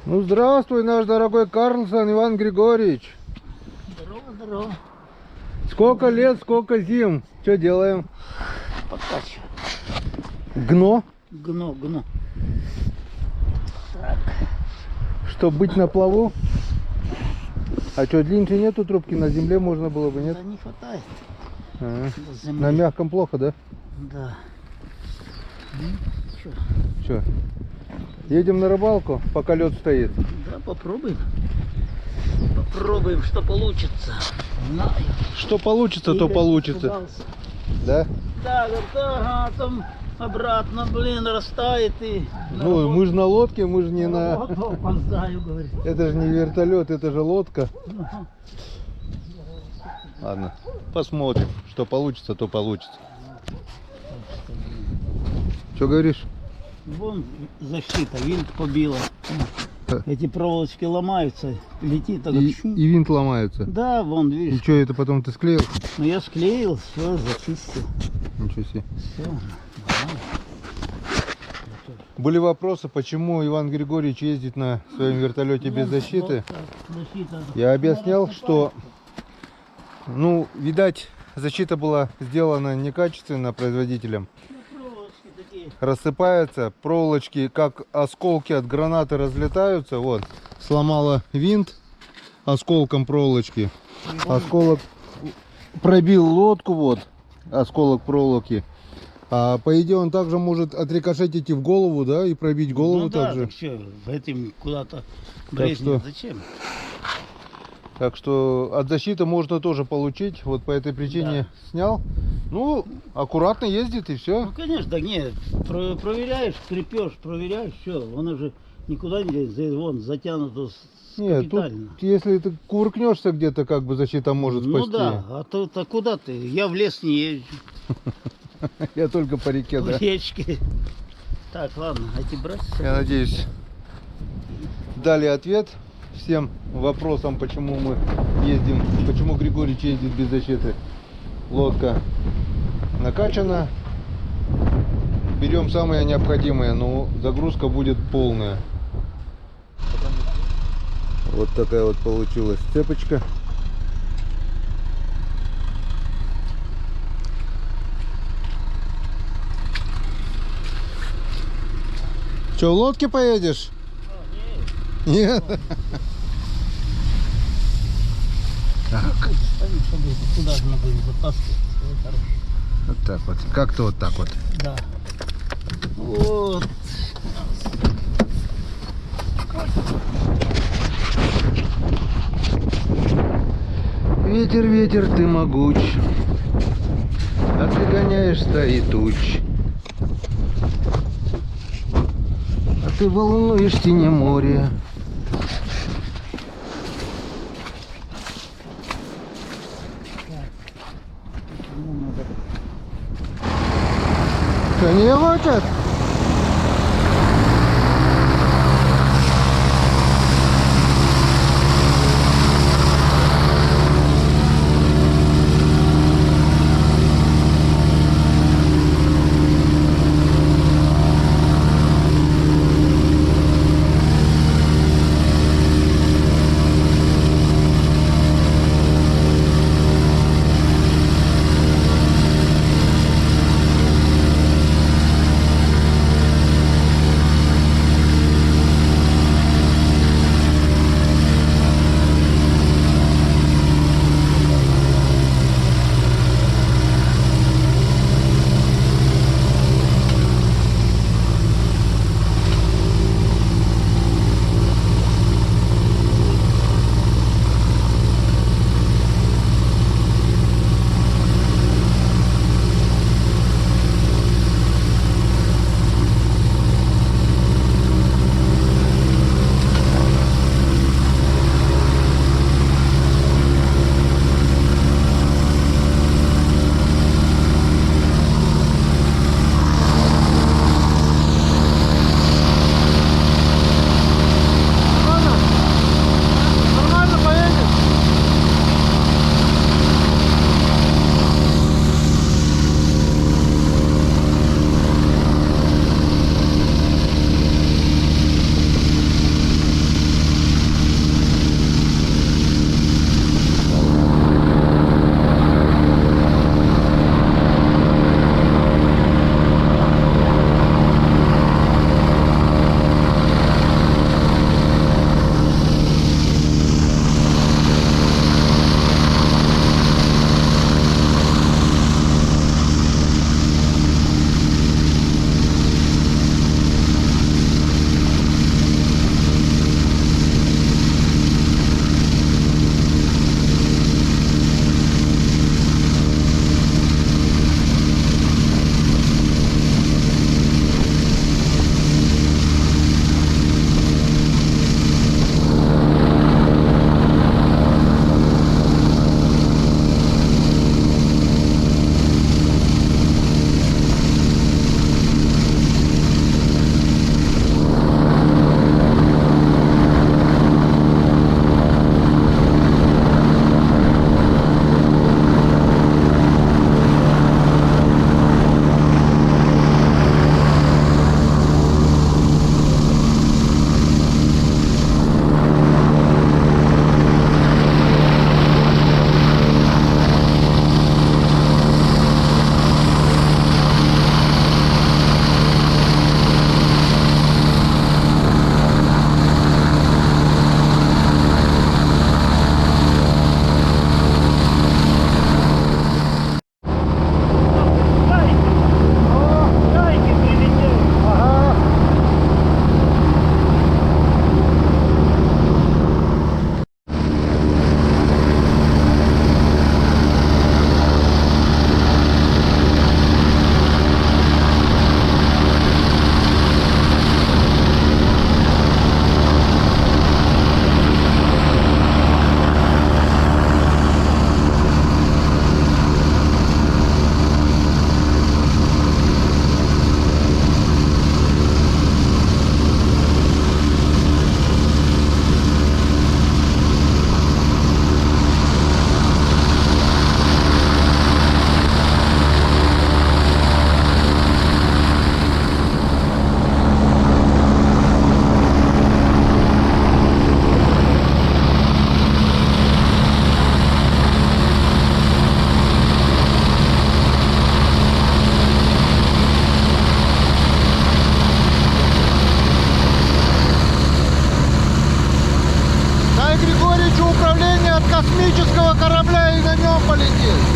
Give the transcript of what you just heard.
Ну, здравствуй, наш дорогой Карлсон Иван Григорьевич. Здорово, здорово. Сколько лет, сколько зим. Что делаем? Пока что. Гно, Гну. Так. чтобы быть на плаву. А что, длиннее нету трубки? На земле можно было бы, нет? Да не хватает. Ага. До земли. На мягком плохо, да? Да. Чё? Что? Едем на рыбалку, пока лед стоит. Да, попробуем. Попробуем, что получится. Знаю. Что получится, то Игорь получится. испугался. Да? Да, говорит, ага, там обратно, блин, растает и... Ну, мы же на лодке, мы же не на... работу опоздаю, говорит. Это же не вертолет, это же лодка. Ладно, посмотрим. Что получится, то получится. Что говоришь? Вон защита, винт побила. Эти проволочки ломаются, летит так. И винт ломается. Да, вон, И видишь. что, это потом ты склеил? Ну я склеил, все, зачистил. Ничего себе. Все. Были вопросы, почему Иван Григорьевич ездит на своем вертолете без защиты. Я объяснял, что, ну, видать, защита была сделана некачественно производителем. Рассыпаются проволочки, как осколки от гранаты разлетаются. Вот, сломала винт осколком проволочки. Осколок пробил лодку, вот, осколок проволоки. А по идее он также может отрикошетить и в голову, да, и пробить голову ну, да, также. так что, этим куда-то брезнет. Зачем? Так что от защиты можно тоже получить. Вот по этой причине снял. Ну, аккуратно ездит и все. Ну, конечно, да нет. Проверяешь, скрепешь, проверяешь, все. Он уже никуда не лезет. Вон, затянуто Нет, тут, капитально. если ты кувыркнешься где-то, как бы защита может спасти. Ну да, а то куда ты? Я в лес не езжу. Я только по реке, да. В речке. Так, ладно, эти брать. Я надеюсь, дали ответ всем вопросам, почему мы ездим, почему Григорьевич ездит без защиты. Лодка накачана. Берем самое необходимое, но загрузка будет полная. Вот такая вот получилась цепочка. Че, в лодке поедешь? Нет. Так. Куда же мы будем затаскивать? Вот так вот. Как-то вот так вот. Да. Вот. Ветер, ветер, ты могуч, а ты гоняешь стаи туч, а ты волнуешь синее море. Что, не хочет? космического корабля и на нем полететь.